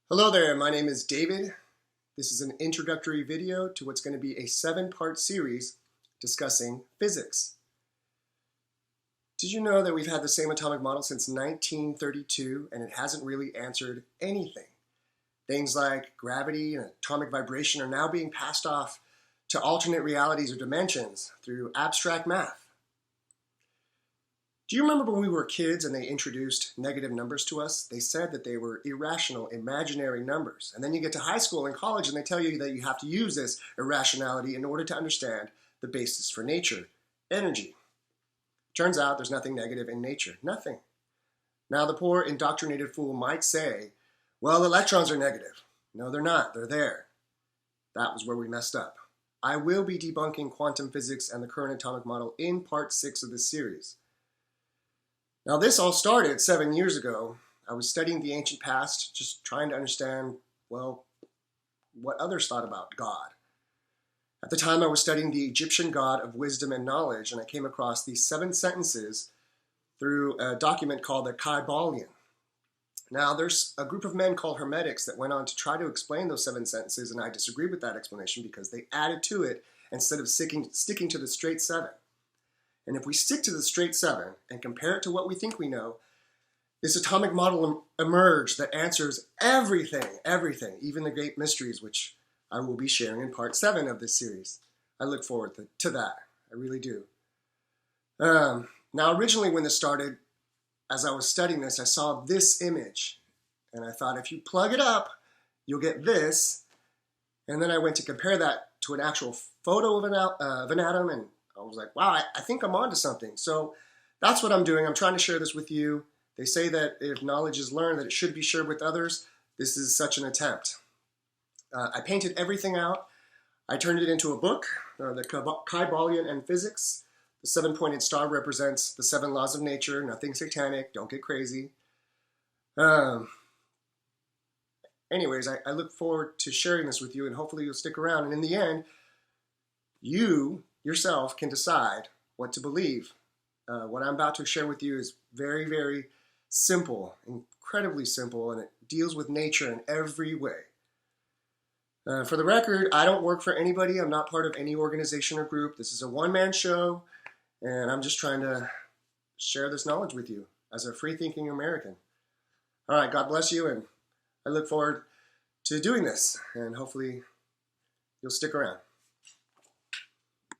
Hello there, my name is David. This is an introductory video to what's going to be a 7-part series discussing physics. Did you know that we've had the same atomic model since 1932 and it hasn't really answered anything? Things like gravity and atomic vibration are now being passed off to alternate realities or dimensions through abstract math. Do you remember when we were kids and they introduced negative numbers to us? They said that they were irrational, imaginary numbers. And then you get to high school and college and they tell you that you have to use this irrationality in order to understand the basis for nature, energy. Turns out there's nothing negative in nature, nothing. Now the poor indoctrinated fool might say, well, electrons are negative. No, they're not, they're there. That was where we messed up. I will be debunking quantum physics and the current atomic model in part 6 of this series. Now this all started 7 years ago. I was studying the ancient past, just trying to understand, well, what others thought about God. At the time I was studying the Egyptian god of wisdom and knowledge, and I came across these 7 sentences through a document called the Kybalion. Now there's a group of men called Hermetics that went on to try to explain those 7 sentences, and I disagree with that explanation because they added to it instead of sticking to the straight 7. And if we stick to the straight 7 and compare it to what we think we know, this atomic model emerged that answers everything, even the great mysteries, which I will be sharing in part 7 of this series. I look forward to that. I really do. Now, originally when this started, as I was studying this, I saw this image. And I thought, if you plug it up, you'll get this. And then I went to compare that to an actual photo of an atom, and I was like, wow, I think I'm onto something. So that's what I'm doing. I'm trying to share this with you. They say that if knowledge is learned, that it should be shared with others. This is such an attempt. I painted everything out. I turned it into a book, the Kybalion and Physics. The 7-pointed star represents the 7 laws of nature. Nothing satanic. Don't get crazy. Anyways, I look forward to sharing this with you, and hopefully you'll stick around. And in the end, you yourself can decide what to believe. What I'm about to share with you is very, very simple, incredibly simple, and it deals with nature in every way. For the record, I don't work for anybody. I'm not part of any organization or group. This is a one-man show, and I'm just trying to share this knowledge with you as a free-thinking American. All right, God bless you, and I look forward to doing this, and hopefully you'll stick around.